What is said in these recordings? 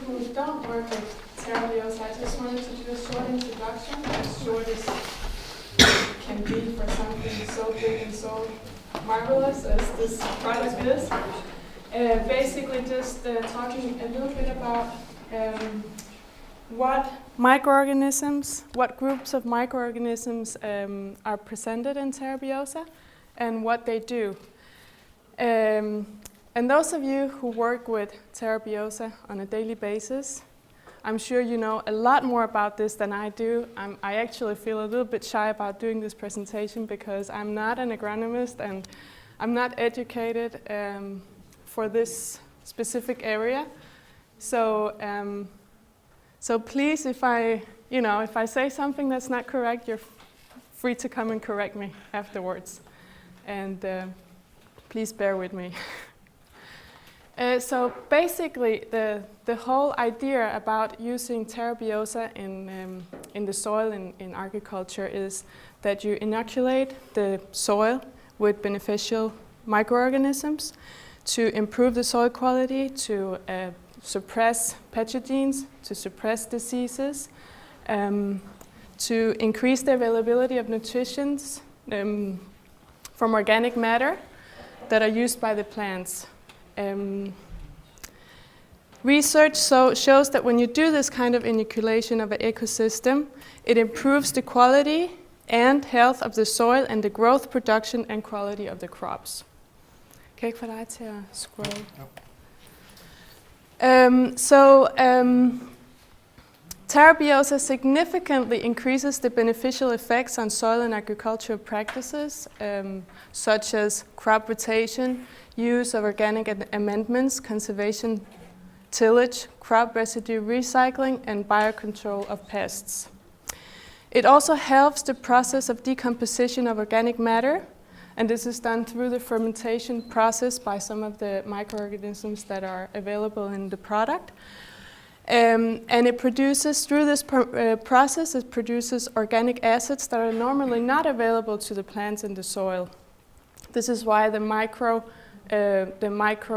who don't work at Terra Biosa, I just wanted to do a short introduction, as short as can be for something so big and so marvelous as this product is. Basically just talking a little bit about what groups of microorganisms are presented in Terra Biosa and what they do. And those of you who work with Terra Biosa on a daily basis, I'm sure you know a lot more about this than I do. I actually feel a little bit shy about doing this presentation because I'm not an agronomist and I'm not educated for this specific area. So please, if I say something that's not correct, you're free to come and correct me afterwards. And please bear with me. So basically, the whole idea about using Terra Biosa in the soil in agriculture is that you inoculate the soil with beneficial microorganisms to improve the soil quality, to suppress pathogens, to suppress diseases, to increase the availability of nutrition from organic matter that are used by the plants. Research shows that when you do this kind of inoculation of an ecosystem, it improves the quality and health of the soil and the growth, production and quality of the crops. Kan jeg ikke få dig til at scroll? Terra Biosa significantly increases the beneficial effects on soil and agricultural practices, such as crop rotation, use of organic amendments, conservation, tillage, crop residue recycling, and biocontrol of pests. It also helps the process of decomposition of organic matter, and this is done through the fermentation process by some of the microorganisms that are available in the product. And it produces, through this process, it produces organic acids that are normally not available to the plants in the soil. This is why the micro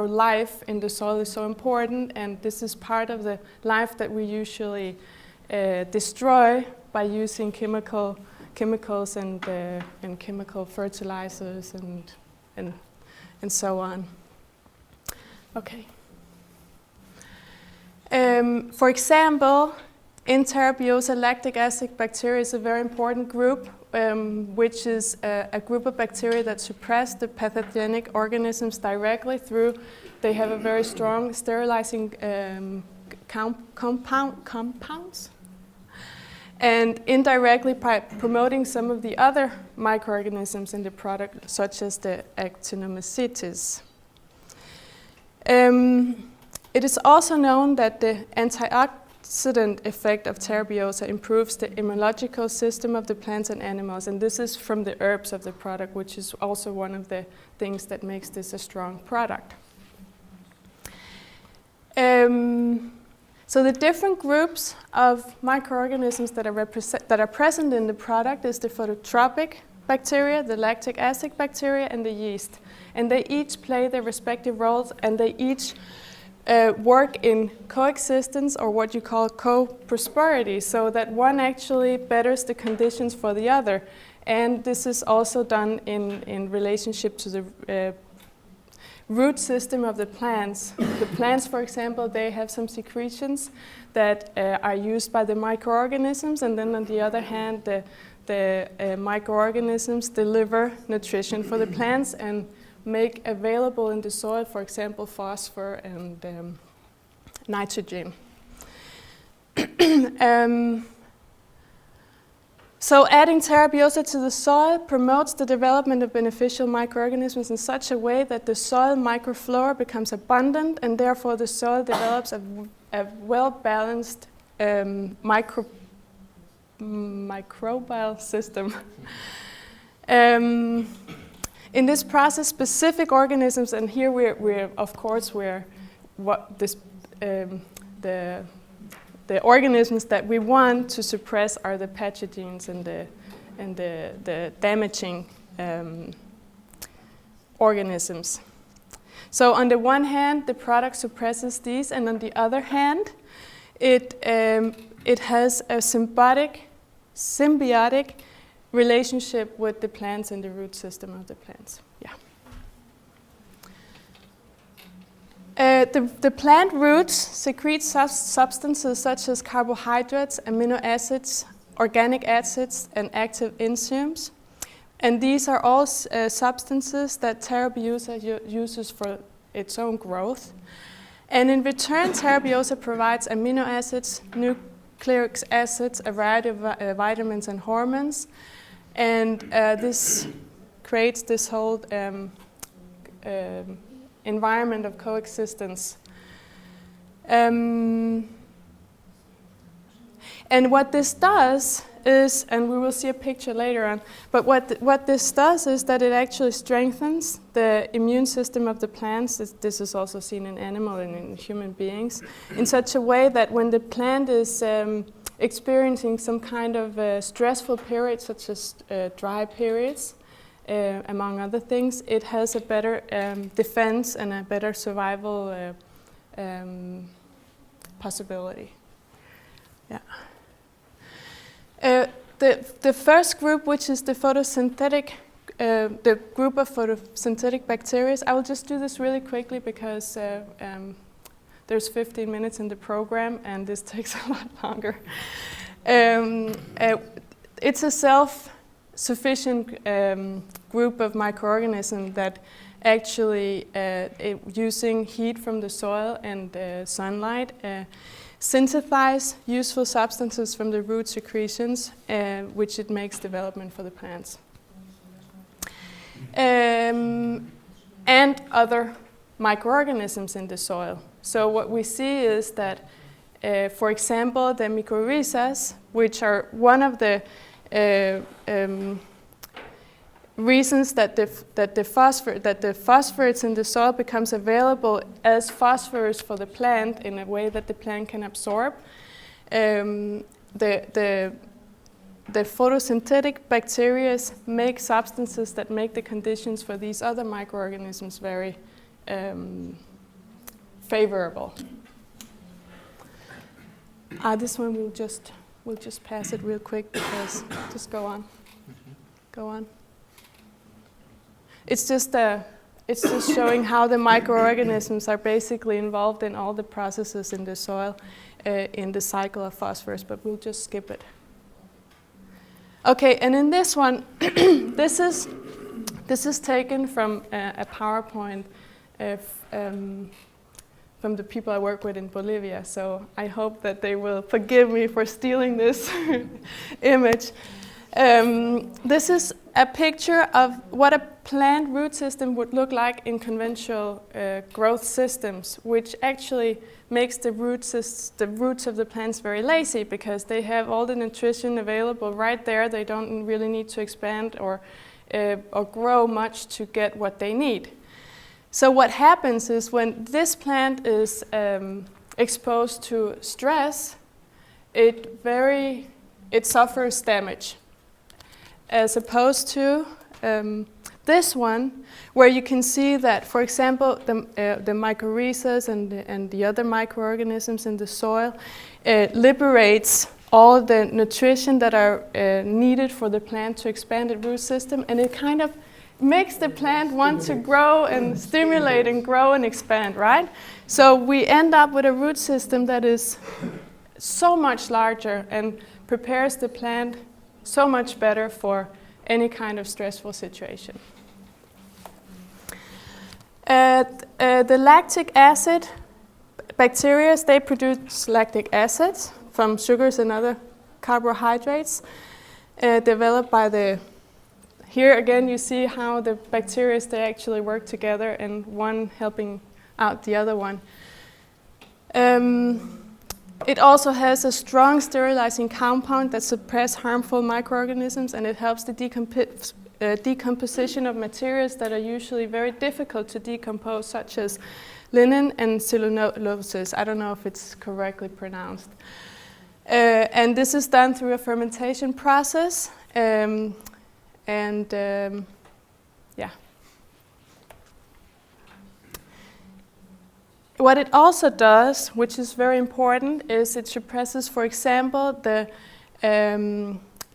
life in the soil is so important, and this is part of the life that we usually destroy by using chemicals and chemical fertilizers and so on. Okay. For example, in Terra Biosa, lactic acid bacteria is a very important group, which is a group of bacteria that suppress the pathogenic organisms directly through. They have a very strong sterilizing compounds, and indirectly by promoting some of the other microorganisms in the product, such as the actinomycetes. It is also known that the antioxidant effect of Terra Biosa improves the immunological system of the plants and animals, and this is from the herbs of the product, which is also one of the things that makes this a strong product. So the different groups of microorganisms that are present in the product is the phototropic bacteria, the lactic acid bacteria, and the yeast. And they each play their respective roles, and they each work in coexistence, or what you call co-prosperity, so that one actually betters the conditions for the other. And this is also done in relationship to the root system of the plants. The plants, for example, they have some secretions that are used by the microorganisms, and then on the other hand, the microorganisms deliver nutrition for the plants and make available in the soil, for example, phosphor and nitrogen. So adding Terra Biosa to the soil promotes the development of beneficial microorganisms in such a way that the soil microflora becomes abundant, and therefore the soil develops a well-balanced microbial system. In this process, specific organisms, and here the organisms that we want to suppress are the pathogens and the damaging organisms. So on the one hand, the product suppresses these, and on the other hand, it has a symbiotic relationship with the plants and the root system of the plants. Yeah. The plant roots secrete substances such as carbohydrates, amino acids, organic acids, and active enzymes. And these are all substances that Terra Biosa uses for its own growth. And in return, Terra Biosa provides amino acids, nucleic acids, a variety of vitamins and hormones. And this creates this whole environment of coexistence. And what this does is, and we will see a picture later on, but what this does is that it actually strengthens the immune system of the plants. This is also seen in animal and in human beings, in such a way that when the plant is experiencing some kind of stressful period, such as dry periods, among other things, it has a better defense and a better survival possibility. Yeah. The first group, which is the photosynthetic, the group of photosynthetic bacteria, I will just do this really quickly because there's 15 minutes in the program and this takes a lot longer. It's a self-sufficient group of microorganisms that actually, using heat from the soil and sunlight, synthesize useful substances from the root secretions, which it makes development for the plants. And other microorganisms in the soil. So what we see is that, for example, the mycorrhizas, which are one of the reasons that the phosphates in the soil becomes available as phosphorus for the plant in a way that the plant can absorb. The photosynthetic bacteria make substances that make the conditions for these other microorganisms very favorable. This one we'll just pass it real quick because just go on. Go on. It's just showing how the microorganisms are basically involved in all the processes in the soil in the cycle of phosphorus, but we'll just skip it. Okay, and in this one, this is taken from a PowerPoint from the people I work with in Bolivia, so I hope that they will forgive me for stealing this image. This is a picture of what a plant root system would look like in conventional growth systems, which actually makes the roots of the plants very lazy because they have all the nutrition available right there. They don't really need to expand or grow much to get what they need. So what happens is when this plant is exposed to stress, it suffers damage. As opposed to this one, where you can see that, for example, the mycorrhizas and the other microorganisms in the soil liberates all the nutrition that are needed for the plant to expand its root system, and it kind of makes the plant want to grow and stimulate and grow and expand, right? So we end up with a root system that is so much larger and prepares the plant so much better for any kind of stressful situation. The lactic acid bacteria, they produce lactic acids from sugars and other carbohydrates developed by here again you see how the bacteria, they actually work together and one helping out the other one. It also has a strong sterilizing compound that suppresses harmful microorganisms, and it helps the decomposition of materials that are usually very difficult to decompose, such as linen and celluloses. I don't know if it's correctly pronounced. And this is done through a fermentation process. Yeah. what it also does, which is very important, is it suppresses, for example, the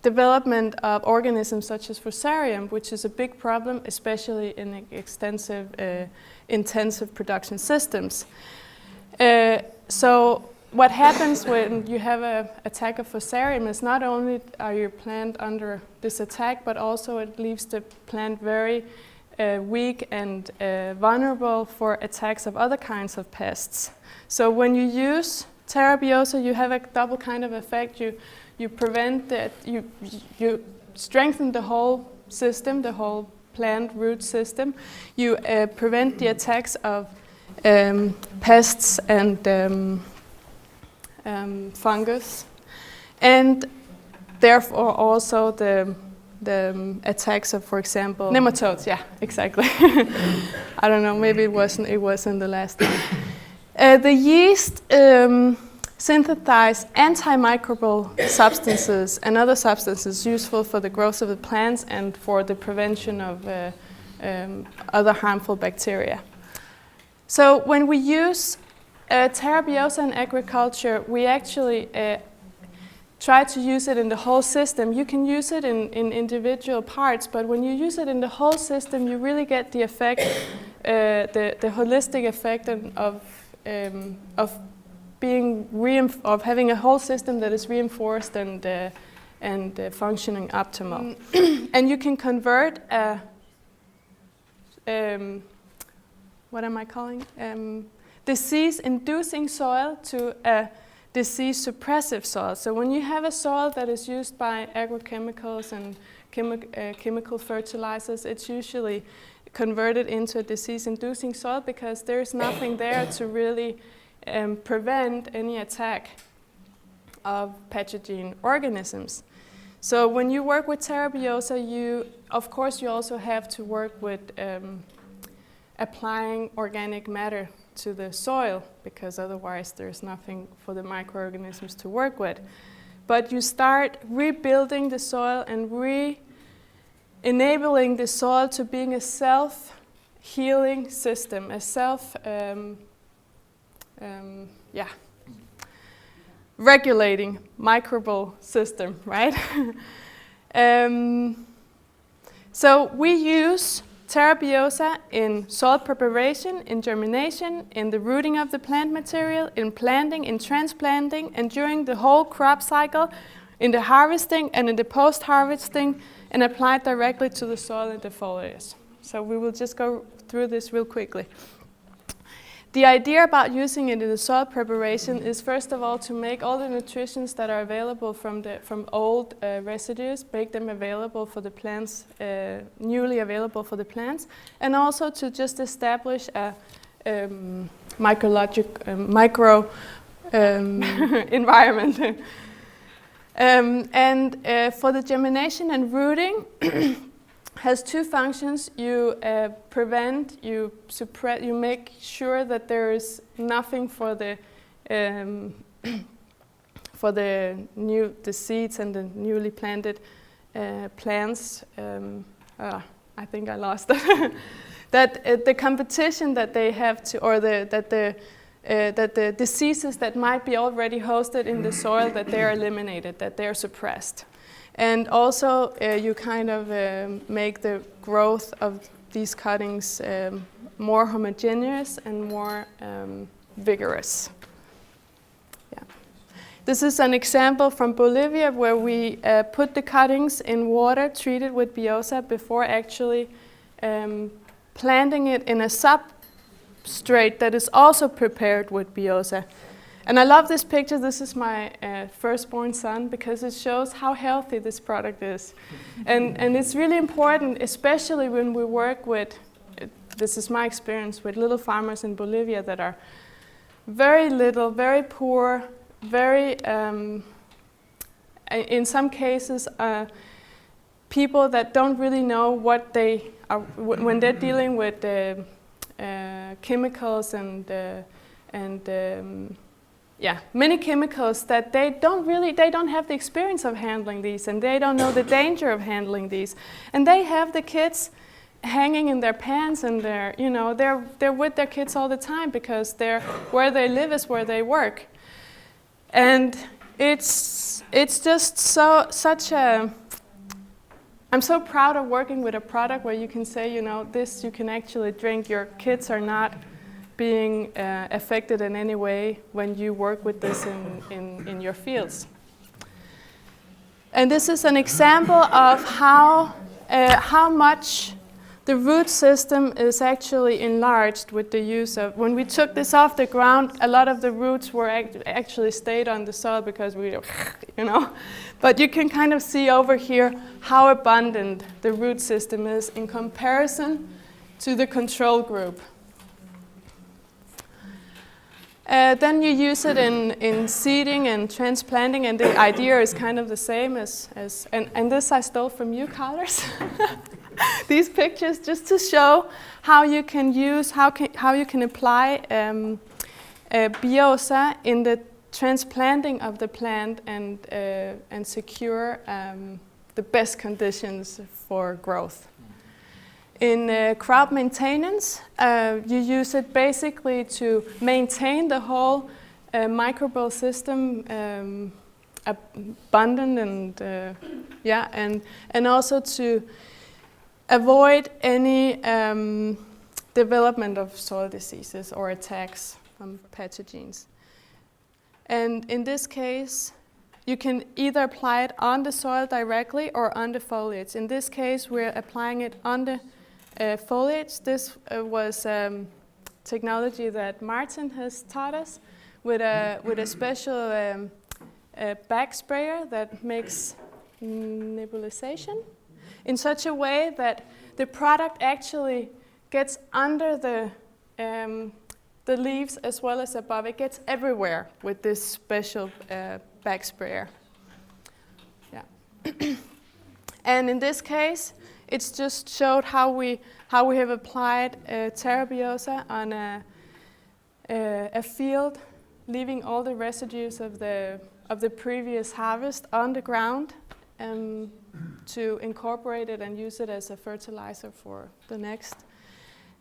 development of organisms such as Fusarium, which is a big problem, especially in extensive, intensive production systems. So what happens when you have an attack of Fusarium is not only are your plant under this attack, but also it leaves the plant very weak and vulnerable for attacks of other kinds of pests. So when you use Terra Biosa, you have a double kind of effect. You prevent that, you strengthen the whole system, the whole plant root system. You prevent the attacks of pests and fungus, and therefore also the attacks of, for example, nematodes. Yeah, exactly. I don't know, maybe it was in the last one. The yeast synthesize antimicrobial substances and other substances useful for the growth of the plants and for the prevention of other harmful bacteria. So when we use Terra Biosa in agriculture, we actually try to use it in the whole system. You can use it in individual parts, but when you use it in the whole system, you really get the effect, the holistic effect of having a whole system that is reinforced and functioning optimal. And you can convert a what am I calling? Disease-inducing soil to a disease-suppressive soil. So when you have a soil that is used by agrochemicals and chemical fertilizers, it's usually converted into a disease-inducing soil because there's nothing there to really prevent any attack of pathogene organisms. So when you work with Terra Biosa, you also have to work with applying organic matter to the soil, because otherwise there's nothing for the microorganisms to work with. But you start rebuilding the soil and enabling the soil to being a self-healing system, a regulating microbial system, right? So we use Terra Biosa in soil preparation, in germination, in the rooting of the plant material, in planting, in transplanting, and during the whole crop cycle, in the harvesting and in the post-harvesting, and applied directly to the soil and the foliage. So we will just go through this real quickly. The idea about using it in the soil preparation is, first of all, to make all the nutrients that are available from old residues, make them available for the plants, newly available for the plants, and also to just establish a micro environment. For the germination and rooting, has two functions. You prevent, you suppress, you make sure that there is nothing for the seeds and the newly planted plants. I think I lost it. That the competition that they have to, or that the diseases that might be already hosted in the soil, that they are eliminated, that they are suppressed. And also, you kind of make the growth of these cuttings more homogeneous and more vigorous. Yeah. This is an example from Bolivia where we put the cuttings in water treated with Biosa before actually planting it in a substrate that is also prepared with Biosa. And I love this picture. This is my firstborn son, because it shows how healthy this product is. And it's really important, especially when we work with, this is my experience, with little farmers in Bolivia that are very little, very poor, very, in some cases, people that don't really know what they are, when they're dealing with chemicals and many chemicals, that they don't have the experience of handling these, and they don't know the danger of handling these. And they have the kids hanging in their pants, and they're with their kids all the time because where they live is where they work. And it's just such a. I'm so proud of working with a product where you can say, this you can actually drink. Your kids are not being affected in any way when you work with this in your fields. And this is an example of how much the root system is actually enlarged with the use of. When we took this off the ground, a lot of the roots were actually stayed on the soil because But you can kind of see over here how abundant the root system is in comparison to the control group. Then you use it in seeding and transplanting, and the idea is kind of the same and this I stole from you, Carlos. These pictures just to show how you can apply Biosa in the transplanting of the plant and secure the best conditions for growth. In crop maintenance, you use it basically to maintain the whole microbial system abundant and also to avoid any development of soil diseases or attacks from pathogens. And in this case, you can either apply it on the soil directly or on the foliage. In this case, we're applying it on the foliage. This was technology that Martin has taught us with a special back sprayer that makes nebulization in such a way that the product actually gets under the leaves as well as above. It gets everywhere with this special back sprayer. Yeah. And in this case, it's just showed how we have applied Terra Biosa on a field, leaving all the residues of the previous harvest on the ground to incorporate it and use it as a fertilizer for the next.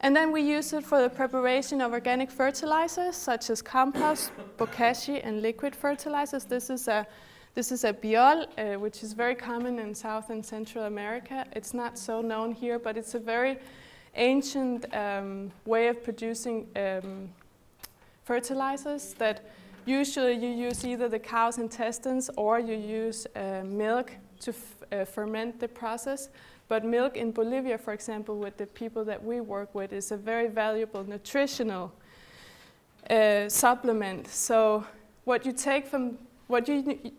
And then we use it for the preparation of organic fertilizers such as compost, bokashi, and liquid fertilizers. This is a biol, which is very common in South and Central America. It's not so known here, but it's a very ancient way of producing fertilizers that usually you use either the cow's intestines or you use milk to ferment the process. But milk in Bolivia, for example, with the people that we work with, is a very valuable nutritional supplement. So what you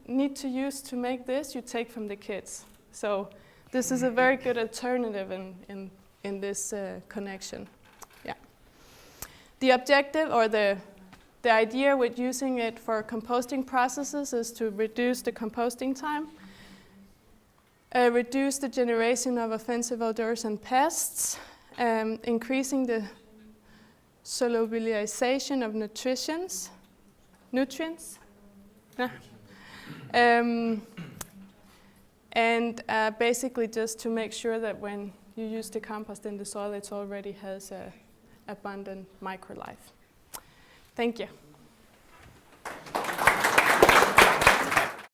need to use to make this, you take from the kids. So this is a very good alternative in this connection. Yeah. The objective or the idea with using it for composting processes is to reduce the composting time, reduce the generation of offensive odors and pests, increasing the solubilization of nutrients. Yeah. And basically just to make sure that when you use the compost in the soil, it already has an abundant microlife. Thank you.